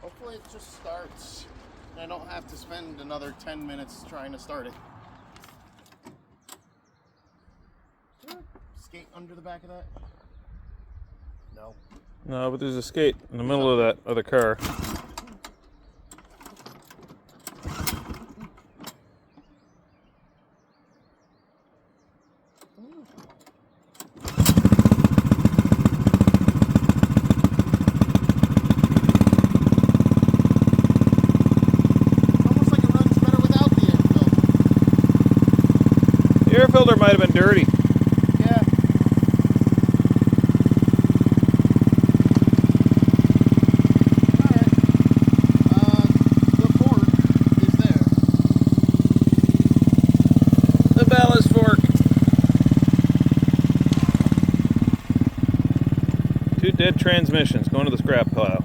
Hopefully it just starts. I don't have to spend another 10 minutes trying to start it. Is there a skate under the back of that? No. No, but there's a skate in the middle of that other car. Air filter might have been dirty. Yeah. Alright. The fork is there. The ballast fork. Two dead transmissions going to the scrap pile.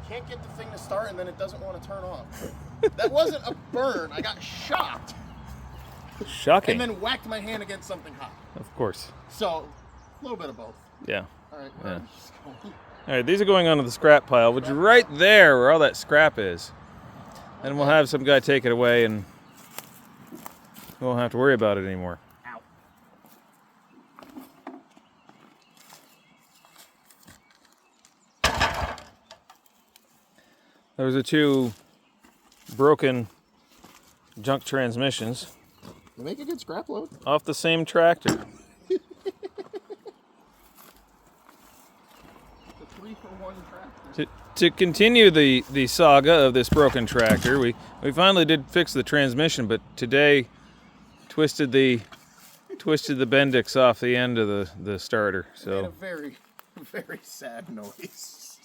Can't get the thing to start and then it doesn't want to turn off. That wasn't a burn. I got shocked. Shocking. And then whacked my hand against something hot. Of course. So, a little bit of both. Yeah. All right. Yeah. Going? All right, these are going onto the scrap pile, which is right there where all that scrap is. And we'll have some guy take it away and we won't have to worry about it anymore. Ow. Those are two broken junk transmissions They make a good scrap load. off the same tractor. The 3-for-1 tractor. To continue the saga of this broken tractor, we finally did fix the transmission, but today twisted the Bendix off the end of the starter. It made a So very, very sad noise.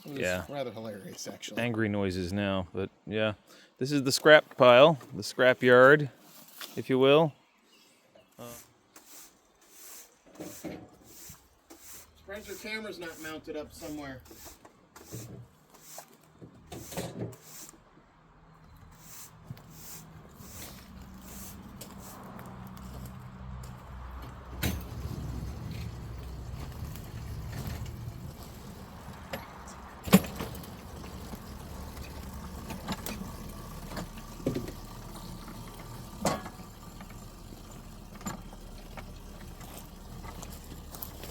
It was Yeah. rather hilarious, actually. angry noises now, but yeah. This is the scrap pile, the scrap yard, if you will. Surprised your camera's not mounted up somewhere.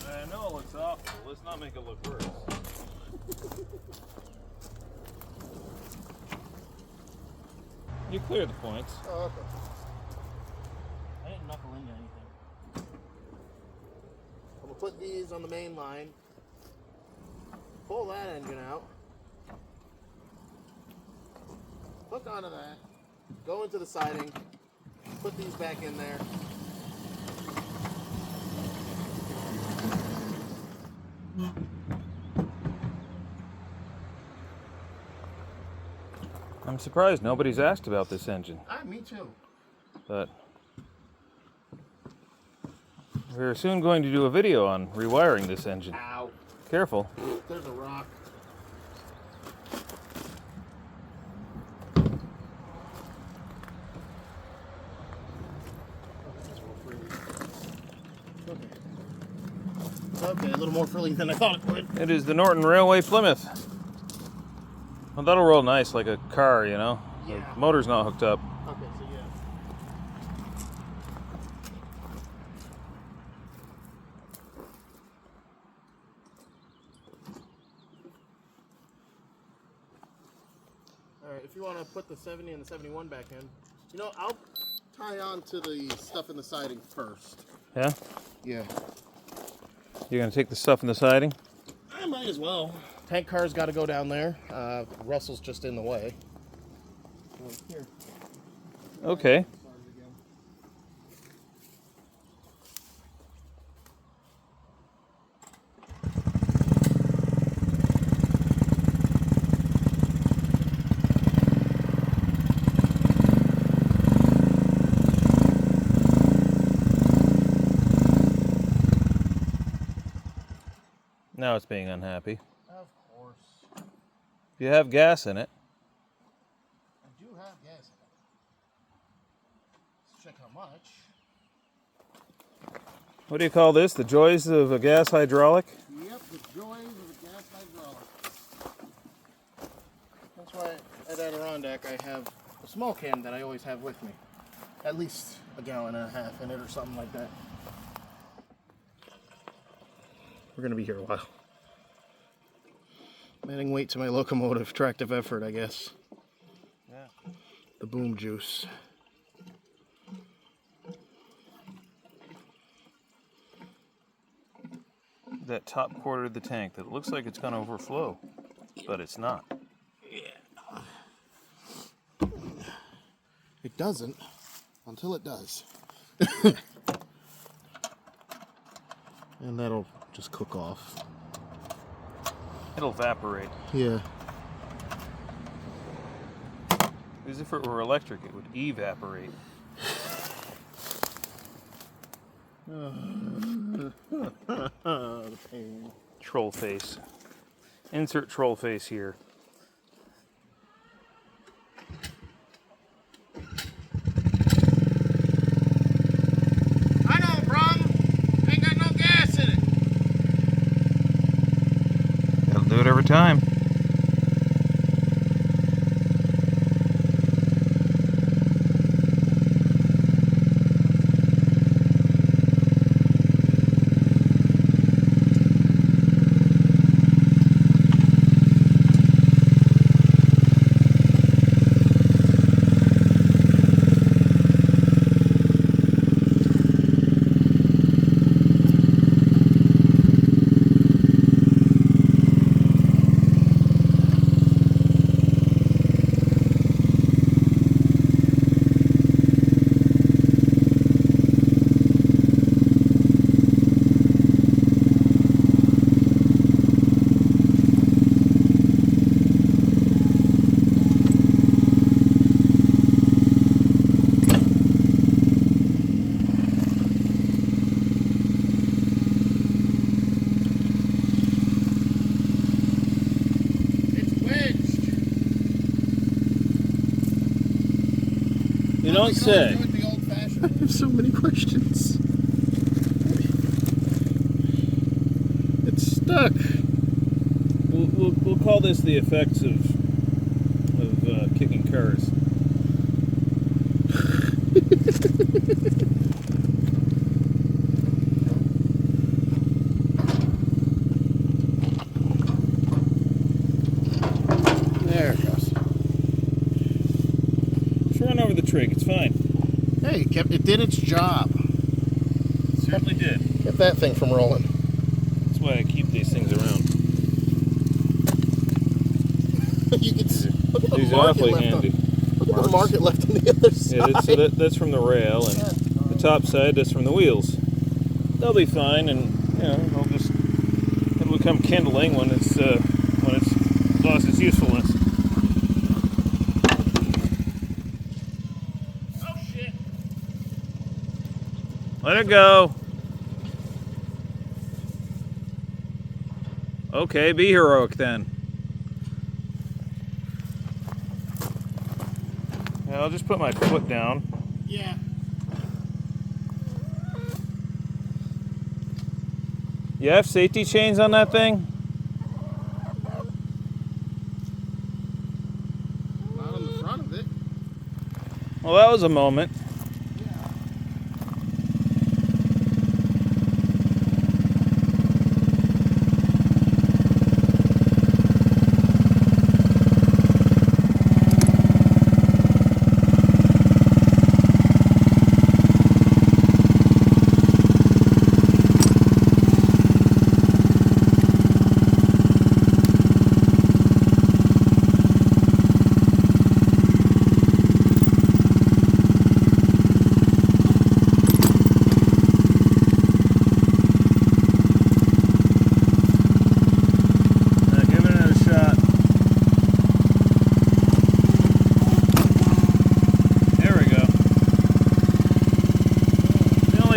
I know it looks awful. Let's not make it look worse. You clear the points. Oh, okay. I didn't knuckle into anything. I'm gonna put these on the main line. Pull that engine out. Hook onto that. Go into the siding. Put these back in there. I'm surprised nobody's asked about this engine, Me too. but we're soon going to do a video on rewiring this engine. Ow. Careful. There's a rock. Okay, a little more frilly than I thought it would. It is the Norton Railway Plymouth. Well, that'll roll nice like a car, you know. Yeah. The motor's not hooked up. Okay, so yeah. All right, if you want to put the 70 and the 71 back in, you know, I'll tie on to the stuff in the siding first. Yeah? Yeah. You're going to take the stuff in the siding? I might as well. Tank car's got to go down there. Russell's just in the way. Here. Okay. Now it's being unhappy. Of course. You have gas in it. I do have gas in it. Let's check how much. What do you call this? The joys of a gas hydraulic? Yep, the joys of a gas hydraulic. That's why at Adirondack I have a small can that I always have with me. At least a gallon and a half in it or something like that. We're going to be here a while. Adding weight to my locomotive, tractive effort, I guess. Yeah. The boom juice. That top quarter of the tank that looks like it's going to overflow, but it's not. Yeah. It doesn't until it does. And that'll just cook off. It'll evaporate. Yeah. As if it were electric, it would evaporate. The pain. Troll face. Insert troll face here. I know, Brum. Ain't got no gas in it. It'll do it every time. You don't say. I have so many questions. It's stuck. We'll call this the effects of kicking cars. There it goes. over the trig. It's fine. Hey, it did its job. It certainly did. Get that thing from rolling. That's why I keep these things around. You can look at the These are market awfully left handy. Look at the market left on the other side. Yeah, so that's from the rail, and the top side that's from the wheels. They'll be fine, and it'll become kindling when it's lost its usefulness. Oh shit! Let it go. Okay, be heroic then. Yeah, I'll just put my foot down. Yeah. You have safety chains on that thing? Not on the front of it. Well, that was a moment.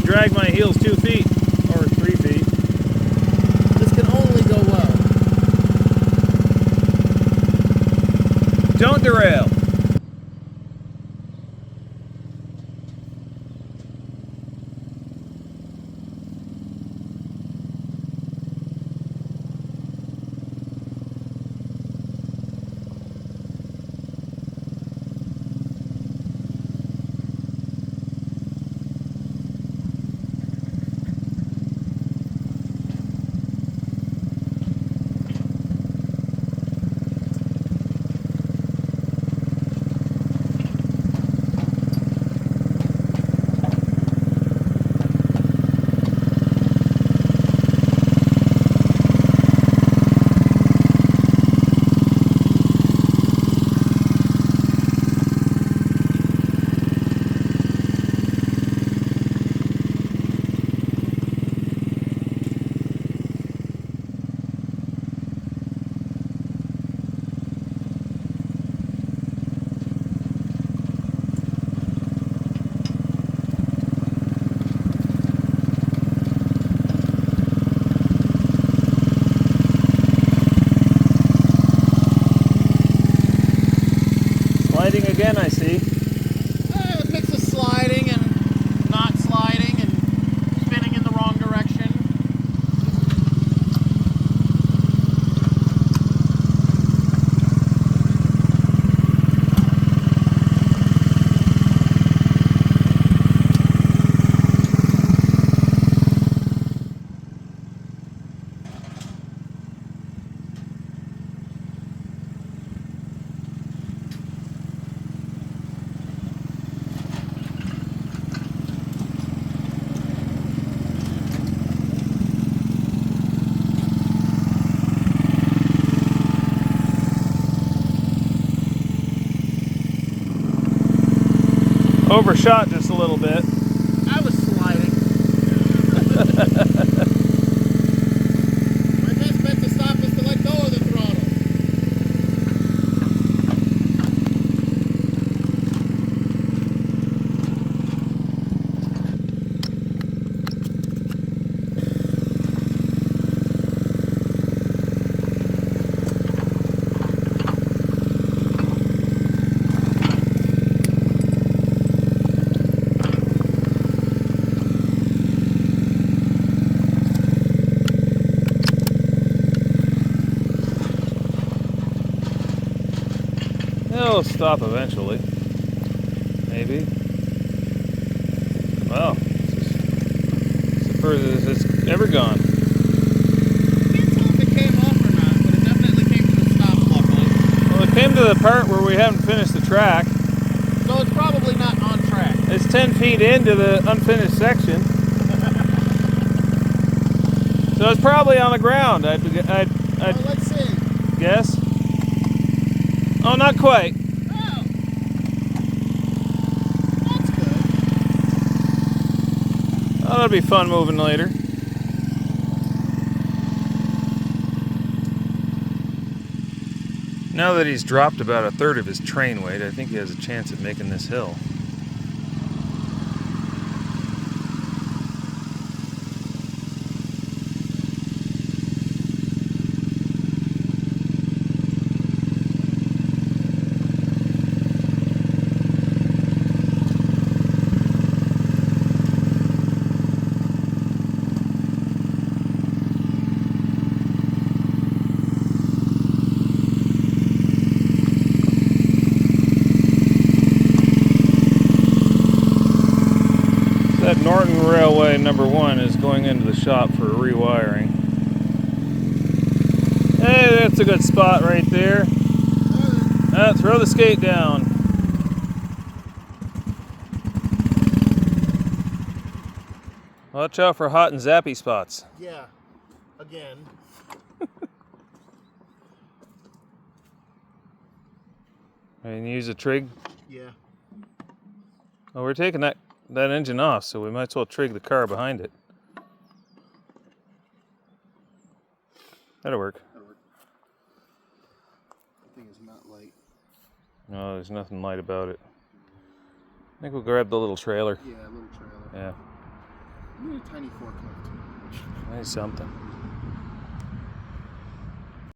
Drag my heels 2 feet or 3 feet. This can only go well. Don't derail. Sliding again, I see. A mix of sliding and not sliding and spinning in the wrong direction. Overshot just a little bit. I was sliding. My best bet to stop is to let go of the throttle. It'll stop eventually. Maybe. Well, it's the furthest it's ever gone. I can't tell if it came off or not, but it definitely came to a stop, luckily. Well, it came to the part where we haven't finished the track. So it's probably 10 feet into the unfinished section. So it's probably on the ground, I'd Well, let's see. guess. Oh, not quite. Oh. That's good. Oh, that'll be fun moving later. Now that he's dropped about 1/3 of his train weight, I think he has a chance at making this hill. That Norton Railway number 1 is going into the shop for rewiring. Hey, that's a good spot right there. Throw the skate down. Watch out for hot and zappy spots. Yeah. Again. And use a trig. Yeah. Oh, we're taking that engine off, so we might as well trig the car behind it. That'll work. That'll work. That thing is not light. No, there's nothing light about it. I think we'll grab the little trailer. Yeah, a little trailer. Yeah. I need a tiny forklift. Nice something.